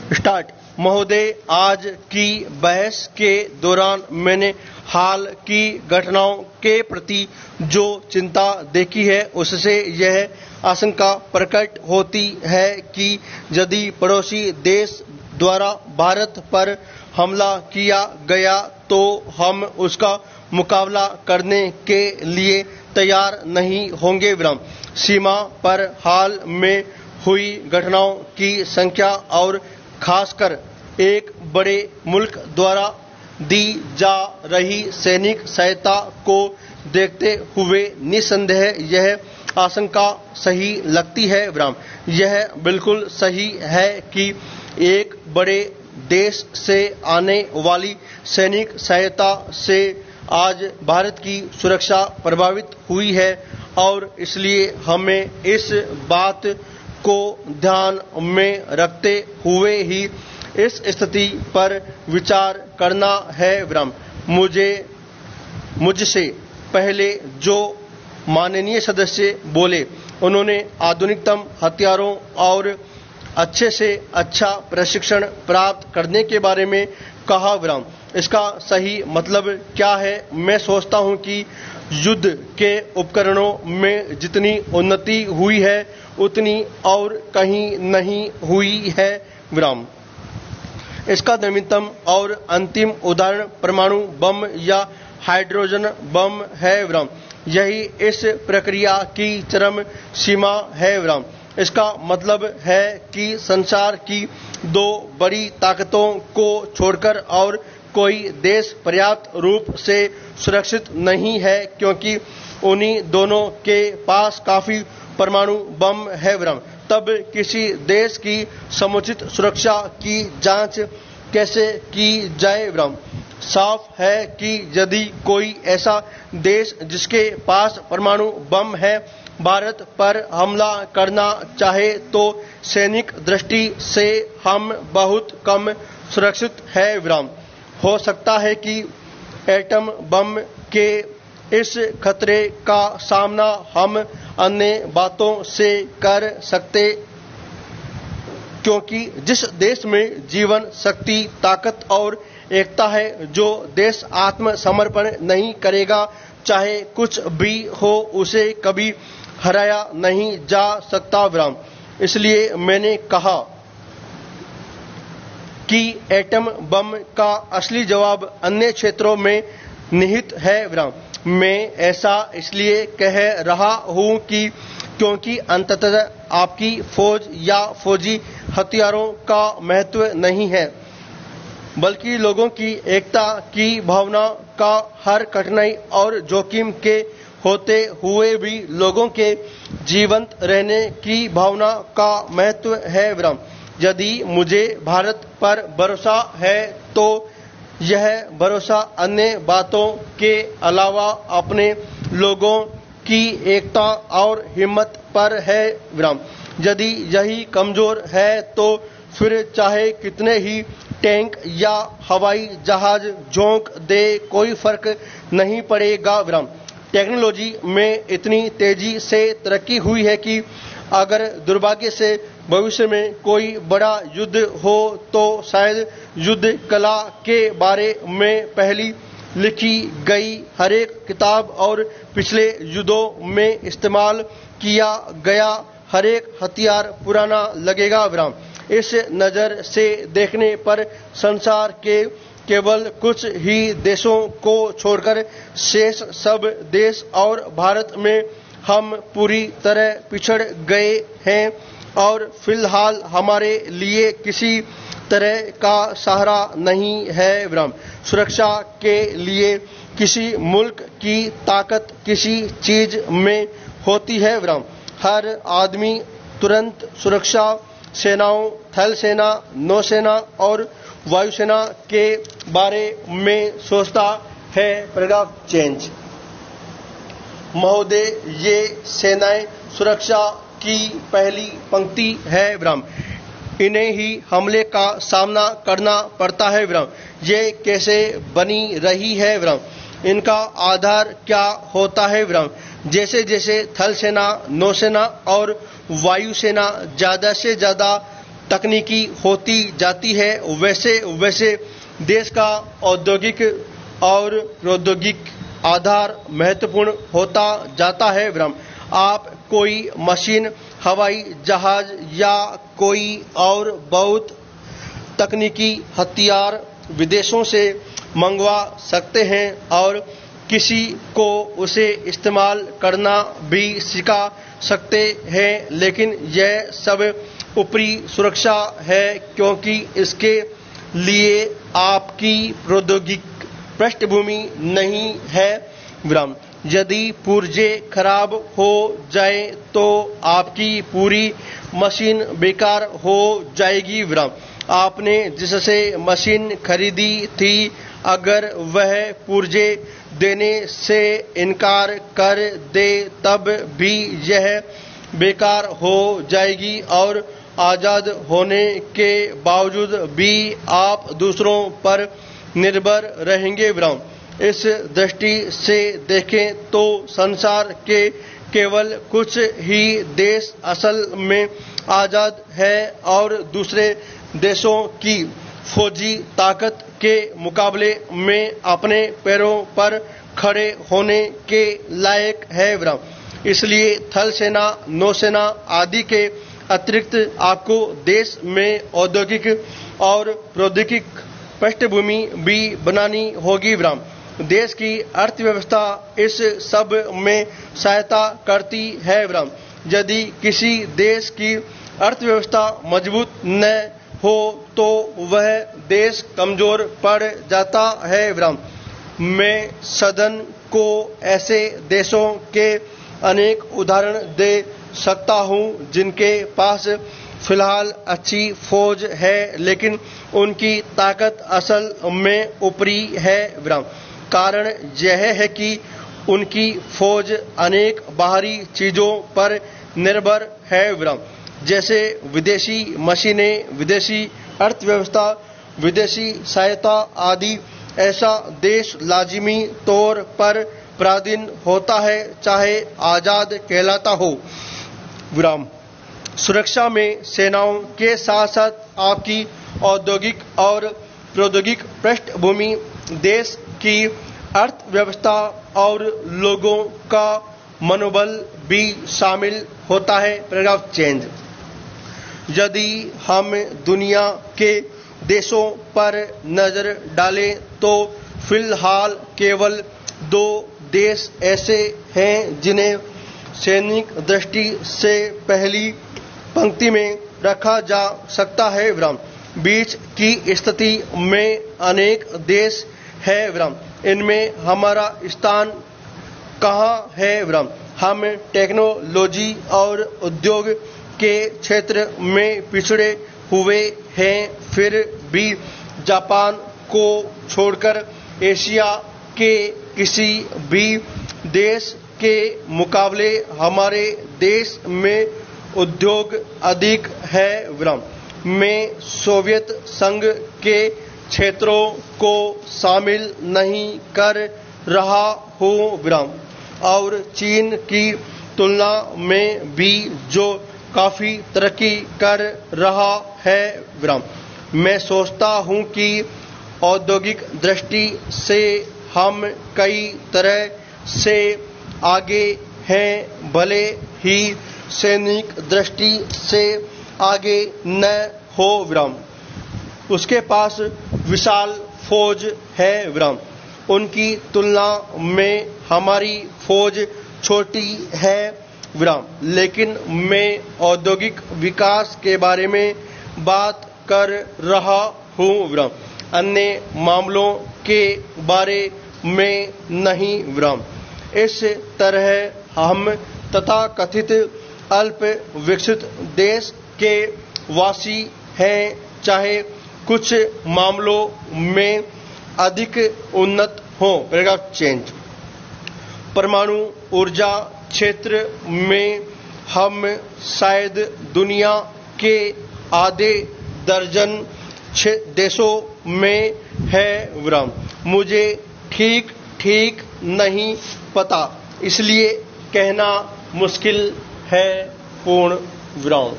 Start. महोदय, आज की बहस के दौरान मैंने हाल की घटनाओं के प्रति जो चिंता देखी है उससे यह आशंका प्रकट होती है कि यदि पड़ोसी देश द्वारा भारत पर हमला किया गया तो हम उसका मुकाबला करने के लिए तैयार नहीं होंगे। सीमा पर हाल में हुई घटनाओं की संख्या और खासकर एक बड़े मुल्क द्वारा दी जा रही सैनिक सहायता को देखते हुए निसंदेह यह आशंका सही लगती है। यह बिल्कुल सही है कि एक बड़े देश से आने वाली सैनिक सहायता से आज भारत की सुरक्षा प्रभावित हुई है और इसलिए हमें इस बात को ध्यान में रखते हुए ही इस स्थिति पर विचार करना है। मुझसे पहले जो माननीय सदस्य बोले उन्होंने आधुनिकतम हथियारों और अच्छे से अच्छा प्रशिक्षण प्राप्त करने के बारे में कहा। इसका सही मतलब क्या है? मैं सोचता हूं कि युद्ध के उपकरणों में जितनी उन्नति हुई है उतनी और कहीं नहीं हुई है। इसका नवीनतम और अंतिम उदाहरण परमाणु बम या हाइड्रोजन बम है। यही इस प्रक्रिया की चरम सीमा है। इसका मतलब है कि संसार की दो बड़ी ताकतों को छोड़कर और कोई देश पर्याप्त रूप से सुरक्षित नहीं है क्योंकि उन्हीं दोनों के पास काफी परमाणु बम है। तब किसी देश की समुचित सुरक्षा की जांच कैसे की जाए? साफ है कि यदि कोई ऐसा देश जिसके पास परमाणु बम है भारत पर हमला करना चाहे तो सैनिक दृष्टि से हम बहुत कम सुरक्षित है। हो सकता है कि एटम बम के इस खतरे का सामना हम अन्य बातों से कर सकते क्योंकि जिस देश में जीवन, शक्ति, ताकत और एकता है, जो देश आत्मसमर्पण नहीं करेगा चाहे कुछ भी हो उसे कभी हराया नहीं जा सकता। इसलिए मैंने कहा कि एटम बम का असली जवाब अन्य क्षेत्रों में निहित है। मैं ऐसा इसलिए कह रहा हूं कि क्योंकि अंततः आपकी फौज या फौजी हथियारों का महत्व नहीं है बल्कि लोगों की एकता की भावना का हर कठिनाई और जोखिम के होते हुए भी लोगों के जीवंत रहने की भावना का महत्व है। यदि मुझे भारत पर भरोसा है तो यह भरोसा अन्य बातों के अलावा अपने लोगों की एकता और हिम्मत पर है। यदि यही कमजोर है तो फिर चाहे कितने ही टैंक या हवाई जहाज झोंक दे कोई फर्क नहीं पड़ेगा। टेक्नोलॉजी में इतनी तेजी से तरक्की हुई है कि अगर दुर्भाग्य से भविष्य में कोई बड़ा युद्ध हो तो शायद युद्ध कला के बारे में पहली लिखी गई हरेक किताब और पिछले युद्धों में इस्तेमाल किया गया हरेक हथियार पुराना लगेगा। इस नज़र से देखने पर संसार के केवल कुछ ही देशों को छोड़कर शेष सब देश और भारत में हम पूरी तरह पिछड़ गए हैं और फिलहाल हमारे लिए किसी तरह का सहारा नहीं है। सुरक्षा के लिए किसी मुल्क की ताकत किसी चीज में होती है। हर आदमी तुरंत सुरक्षा सेनाओं, थल सेना, नौसेना और वायुसेना के बारे में सोचता है। Paragraph change. महोदय, ये सेनाएं सुरक्षा की पहली पंक्ति है। इन्हें ही हमले का सामना करना पड़ता है। ये कैसे बनी रही है? इनका आधार क्या होता है? जैसे जैसे थल सेना, नौसेना और वायुसेना ज्यादा से ज्यादा तकनीकी होती जाती है, वैसे वैसे देश का औद्योगिक और प्रौद्योगिक आधार महत्वपूर्ण होता जाता है। विराम। आप कोई मशीन, हवाई जहाज या कोई और बहुत तकनीकी हथियार विदेशों से मंगवा सकते हैं और किसी को उसे इस्तेमाल करना भी सिखा सकते हैं, लेकिन यह सब ऊपरी सुरक्षा है, क्योंकि इसके लिए आपकी प्रौद्योगिक पृष्ठभूमि नहीं है। विराम। यदि पुर्जे खराब हो जाए तो आपकी पूरी मशीन बेकार हो जाएगी। विराम। आपने जिससे मशीन खरीदी थी, अगर वह पुर्जे देने से इनकार कर दे तब भी यह बेकार हो जाएगी और आजाद होने के बावजूद भी आप दूसरों पर निर्भर रहेंगे। विराम। इस दृष्टि से देखें तो संसार के केवल कुछ ही देश असल में आजाद है और दूसरे देशों की फौजी ताकत के मुकाबले में अपने पैरों पर खड़े होने के लायक है। विराम। इसलिए थल सेना, नौसेना आदि के अतिरिक्त आपको देश में औद्योगिक और प्रौद्योगिक पृष्ठभूमि भी बनानी होगी। विराम। देश की अर्थव्यवस्था इस सब में सहायता करती है। विराम। यदि किसी देश की अर्थव्यवस्था मजबूत न हो तो वह देश कमजोर पड़ जाता है। विराम। मैं सदन को ऐसे देशों के अनेक उदाहरण दे सकता हूं जिनके पास फिलहाल अच्छी फौज है, लेकिन उनकी ताकत असल में ऊपरी है। विराम। कारण यह है कि उनकी फौज अनेक बाहरी चीजों पर निर्भर है। विराम। जैसे विदेशी मशीनें, विदेशी अर्थव्यवस्था, विदेशी सहायता आदि। ऐसा देश लाजिमी तौर पर पराधीन होता है, चाहे आजाद कहलाता हो। विराम। सुरक्षा में सेनाओं के साथ साथ आपकी औद्योगिक और प्रौद्योगिक पृष्ठभूमि, देश की अर्थव्यवस्था और लोगों का मनोबल भी शामिल होता है। Paragraph change. यदि हम दुनिया के देशों पर नजर डालें तो फिलहाल केवल 2 देश ऐसे हैं जिन्हें सैनिक दृष्टि से पहली पंक्ति में रखा जा सकता है। विराम। बीच की स्थिति में अनेक देश है। विराम। इनमें हमारा स्थान कहाँ है? विराम। हम टेक्नोलॉजी और उद्योग के क्षेत्र में पिछड़े हुए हैं, फिर भी जापान को छोड़कर एशिया के किसी भी देश के मुकाबले हमारे देश में उद्योग अधिक है। विराम। मैं सोवियत संघ के क्षेत्रों को शामिल नहीं कर रहा हूँ। विराम। और चीन की तुलना में भी जो काफी तरक्की कर रहा है। विराम। मैं सोचता हूँ कि औद्योगिक दृष्टि से हम कई तरह से आगे हैं, भले ही सैनिक दृष्टि से आगे न हो। विराम। उसके पास विशाल फौज है। विराम। उनकी तुलना में हमारी फौज छोटी है। विराम। लेकिन मैं औद्योगिक विकास के बारे में बात कर रहा हूँ। विराम। अन्य मामलों के बारे में नहीं। विराम। इस तरह हम तथाकथित अल्प विकसित देश के वासी हैं, चाहे कुछ मामलों में अधिक उन्नत हो। Paragraph change. परमाणु ऊर्जा क्षेत्र में हम शायद दुनिया के आधे दर्जन देशों में है। विराम। मुझे ठीक नहीं पता, इसलिए कहना मुश्किल है। पूर्ण विराम।